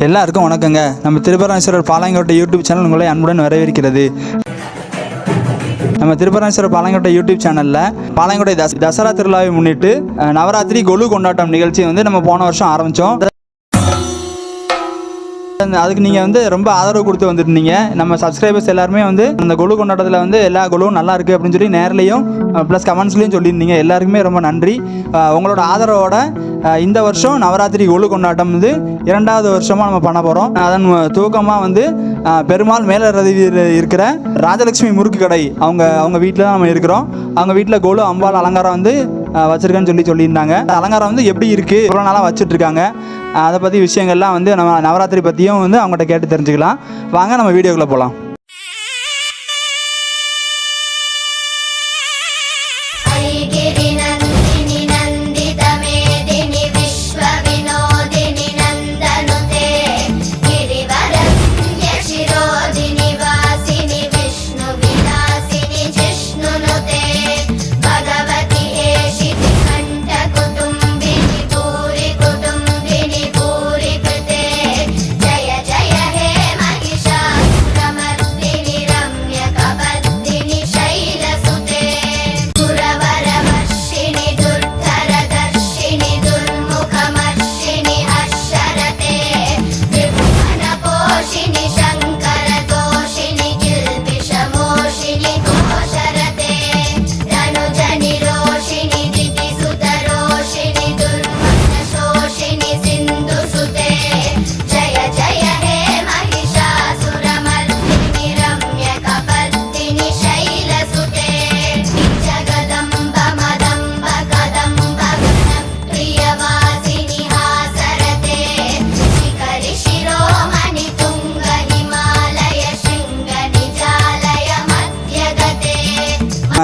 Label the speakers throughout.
Speaker 1: எல்லாருக்கும் வணக்கங்க. நம்ம திருப்பரமேஸ்வரர் பாளையங்கோட்டை யூடியூப் சேனல் உங்களை அன்புடன் வரவேற்கிறது. நம்ம திருப்பரமேஸ்வரர் பாளையங்கோட்டை யூடியூப் சேனலில் பாளையங்கோட்டை தசரா திருவிழாவை முன்னிட்டு நவராத்திரி கொலு கொண்டாட்டம் நிகழ்ச்சி வந்து நம்ம போன வருஷம் ஆரம்பித்தோம். அதுக்கு நீங்கள் ரொம்ப ஆதரவு கொடுத்து வந்துருந்தீங்க. நம்ம சப்ஸ்கிரைபர்ஸ் எல்லாருமே அந்த கொலு கொண்டாட்டத்தில் எல்லா கொலுவும் நல்லா இருக்குது அப்படின்னு சொல்லி நேர்லையும் ப்ளஸ் கமெண்ட்ஸ்லையும் சொல்லியிருந்தீங்க. எல்லாருக்குமே ரொம்ப நன்றி. உங்களோட ஆதரவோட இந்த வருஷம் நவராத்திரி கொலு கொண்டாட்டம் இரண்டாவது வருஷமாக நம்ம பண்ண போகிறோம். அதன் துவக்கமாக பெருமாள் மேலரதியில் இருக்கிற ராஜலட்சுமி முறுக்கு கடை அவங்க வீட்டில் தான் நம்ம இருக்கிறோம். அவங்க வீட்டில் கொலு அம்பாள் அலங்காரம் வச்சுருக்கேன்னு சொல்லியிருந்தாங்க. அலங்காரம் எப்படி இருக்குது, இவ்வளோ நாளாக வச்சுட்ருக்காங்க, அதை பற்றி விஷயங்கள்லாம் நம்ம நவராத்திரி பற்றியும் அவங்ககிட்ட கேட்டு தெரிஞ்சுக்கலாம். வாங்க நம்ம வீடியோக்குள்ளே போகலாம்.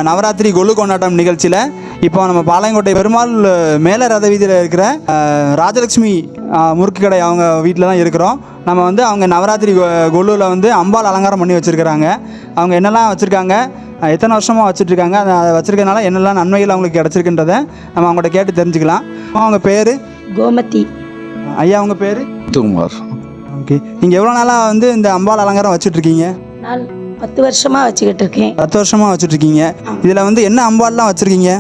Speaker 1: நவராத்திரி கொலு கொண்டாட்டம் நிகழ்ச்சியில் இப்போ நம்ம பாளையங்கோட்டை பெருமாள் மேல ரத வீதியில் இருக்கிற ராஜலட்சுமி முறுக்கு கடை அவங்க வீட்டில் தான் இருக்கிறோம். நம்ம அவங்க நவராத்திரி கொலுவில் அம்பாள் அலங்காரம் பண்ணி வச்சுருக்கிறாங்க. அவங்க என்னெல்லாம் வச்சுருக்காங்க, எத்தனை வருஷமாக வச்சுட்ருக்காங்க, அதை வச்சுருக்கனால என்னெல்லாம் நன்மைகள் அவங்களுக்கு கிடச்சிருக்குன்றதை நம்ம அவங்கள்ட்ட கேட்டு தெரிஞ்சுக்கலாம். அவங்க பேர்
Speaker 2: கோமதி.
Speaker 1: ஐயா அவங்க பேர்
Speaker 3: முத்துக்குமார்.
Speaker 1: ஓகே, நீங்கள் எவ்வளோ நாளாக இந்த அம்பாள் அலங்காரம் வச்சுட்ருக்கீங்க?
Speaker 2: நான் 10 வருஷமாக வச்சுக்கிட்டு இருக்கேன்.
Speaker 1: 10 வருஷமாக வச்சுட்ருக்கீங்க. இதில் என்ன அம்பாள்லாம் வச்சுருக்கீங்க?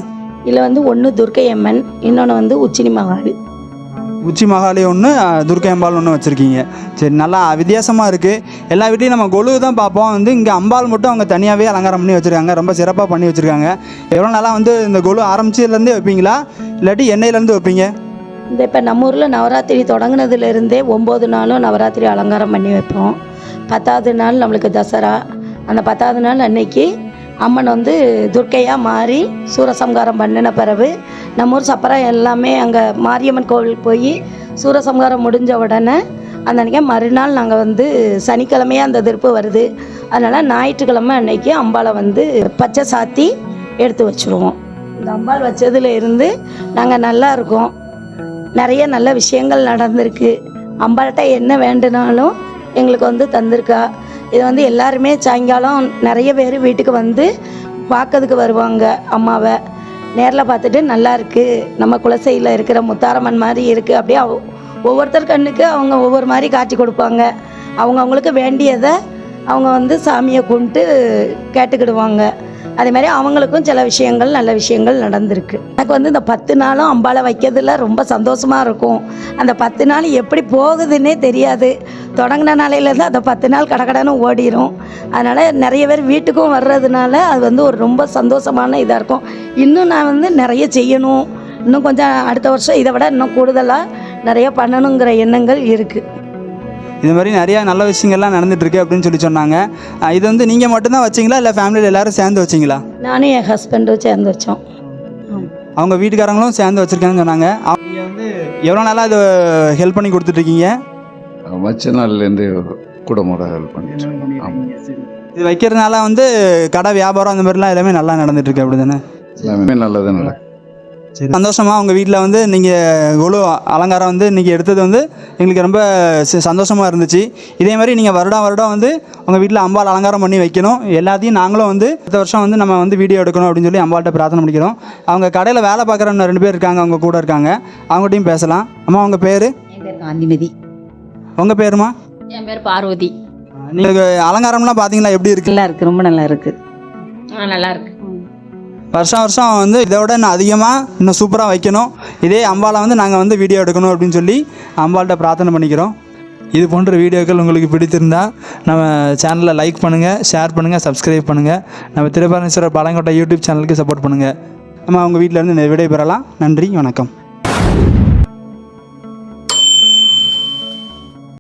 Speaker 2: இதில் ஒன்று துர்க்கை அம்மன், இன்னொன்று உச்சினி மகாளி.
Speaker 1: உச்சி மகாளி ஒன்று, துர்க்கை அம்பாள் ஒன்று வச்சுருக்கீங்க. சரி, நல்லா வித்தியாசமாக இருக்குது. எல்லா வீட்லேயும் நம்ம கொலு தான் பார்ப்போம். இங்கே அம்பாள் மட்டும் அவங்க தனியாகவே அலங்காரம் பண்ணி வச்சுருக்காங்க. ரொம்ப சிறப்பாக பண்ணி வச்சுருக்காங்க. எவ்வளோ நாளாக இந்த கொலு ஆரம்பிச்சதுலேருந்தே வைப்பீங்களா, இல்லாட்டி எண்ணெயிலேருந்து வைப்பீங்க?
Speaker 2: இப்போ நம்ம ஊரில் நவராத்திரி தொடங்கினதுலேருந்தே 9 நாளும் நவராத்திரி அலங்காரம் பண்ணி வைப்போம். 10வது நாள் நம்மளுக்கு தசரா. அந்த 10வது நாள் அன்னைக்கு அம்மன் துர்க்கையாக மாறி சூரசம்ஹாரம் பண்ணின பிறகு நம்ம ஊர் சப்பரம் எல்லாமே அங்கே மாரியம்மன் கோவில் போய் சூரசம்ஹாரம் முடிஞ்ச உடனே அந்த அன்றைக்கி மறுநாள் நாங்கள் சனிக்கிழமையாக அந்த திருப்பு வருது. அதனால் ஞாயிற்றுக்கிழமை அன்னைக்கு அம்பாளை பச்சை சாத்தி எடுத்து வச்சுருவோம். இந்த அம்பாள் வச்சதுல இருந்து நாங்கள் நல்லா இருக்கோம். நிறைய நல்ல விஷயங்கள் நடந்திருக்கு. அம்பாள்கிட்ட என்ன வேண்டுனாலும் எங்களுக்கு தந்திருக்கா. இது எல்லாருமே சாயங்காலம் நிறைய பேர் வீட்டுக்கு பார்க்கறதுக்கு வருவாங்க. அம்மாவை நேரில் பார்த்துட்டு நல்லா இருக்குது, நம்ம குலசையில் இருக்கிற முத்தாரம்மன் மாதிரி இருக்குது, அப்படியே ஒவ்வொருத்தர் கண்ணுக்கு அவங்க ஒவ்வொரு மாதிரி காட்சி கொடுப்பாங்க. அவங்களுக்கு வேண்டியதை அவங்க சாமியை கும்பிட்டு கேட்டுக்கிடுவாங்க. அதே மாதிரி அவங்களுக்கும் சில விஷயங்கள் நல்ல விஷயங்கள் நடந்திருக்கு. எனக்கு இந்த 10 நாளும் அம்பாளை வைக்கிறதுல ரொம்ப சந்தோஷமாக இருக்கும். அந்த 10 நாள் எப்படி போகுதுன்னே தெரியாது. தொடங்கின நாளையிலேருந்து அந்த 10 நாள் கடகடன்னு ஓடிடும். அதனால் நிறைய பேர் வீட்டுக்கும் வர்றதுனால அது ஒரு ரொம்ப சந்தோஷமான இதாக இருக்கும். இன்னும் நான் நிறைய செய்யணும், இன்னும் கொஞ்சம் அடுத்த வருஷம் இதை விட இன்னும் கூடுதலாக நிறைய பண்ணணுங்கிற எண்ணங்கள் இருக்குது.
Speaker 1: இது மாதிரி நிறையா நல்ல விஷயங்கள்லாம் நடந்துகிட்ருக்கு அப்படின்னு சொன்னாங்க. இது நீங்கள் மட்டும்தான் வச்சிங்களா, இல்லை ஃபேமிலியில் எல்லோரும் சேர்ந்து வச்சிங்களா?
Speaker 2: நானும் என் ஹஸ்பண்டும் சேர்ந்து வச்சோம்.
Speaker 1: அவங்க வீட்டுக்காரங்களும் சேர்ந்து வச்சுருக்காங்கன்னு சொன்னாங்க. அவங்க எவ்வளோ நாளாக இது ஹெல்ப் பண்ணி கொடுத்துட்ருக்கீங்க?
Speaker 3: வச்ச நாள்லேருந்து கூட ஹெல்ப் பண்ணிட்டு.
Speaker 1: இது வைக்கிறதுனால கடை வியாபாரம் அந்த மாதிரிலாம் எல்லாமே நல்லா நடந்துகிட்ருக்கு அப்படி தானே?
Speaker 3: எல்லாமே நல்லது நடக்கும்.
Speaker 1: சரி, சந்தோஷமாக உங்கள் வீட்டில் நீங்கள் கொலு அலங்காரம் இன்றைக்கி எடுத்தது எங்களுக்கு ரொம்ப சந்தோஷமாக இருந்துச்சு. இதே மாதிரி நீங்கள் வருடம் உங்கள் வீட்டில் அம்பாள் அலங்காரம் பண்ணி வைக்கணும். எல்லாத்தையும் நாங்களும் அடுத்த வருஷம் நம்ம வீடியோ எடுக்கணும் அப்படின்னு சொல்லி அம்பாள்கிட்ட பிரார்த்தனை பண்ணிக்கிறோம். அவங்க கடையில் வேலை பார்க்குற 2 பேர் இருக்காங்க, அவங்க கூட இருக்காங்க. அவங்ககிட்டையும் பேசலாம். அம்மா உங்கள் பேர்?
Speaker 4: காந்திமதி.
Speaker 1: உங்கள் பேருமா?
Speaker 4: என் பேர் பார்வதி.
Speaker 1: நீங்கள் அலங்காரம்லாம் பார்த்தீங்களா எப்படி இருக்குது?
Speaker 4: நல்லா இருக்குது, ரொம்ப நல்லா இருக்குது. நல்லா இருக்கு.
Speaker 1: வருஷம் வருஷம் வந்து இதை விட இன்னும் அதிகமாக இன்னும் சூப்பராக வைக்கணும். இதே அம்பாலை வந்து நாங்கள் வந்து வீடியோ எடுக்கணும் அப்படின்னு சொல்லி அம்பாள்கிட்ட பிரார்த்தனை பண்ணிக்கிறோம். இது போன்ற வீடியோக்கள் உங்களுக்கு பிடித்திருந்தால் நம்ம சேனலை லைக் பண்ணுங்கள், ஷேர் பண்ணுங்கள், சப்ஸ்கிரைப் பண்ணுங்கள். நம்ம திருப்பரமேஸ்வரர் பாலங்கோட்டை யூடியூப் சேனலுக்கு சப்போர்ட் பண்ணுங்கள். நம்ம அவங்க வீட்டிலேருந்து விடை பெறலாம். நன்றி, வணக்கம்.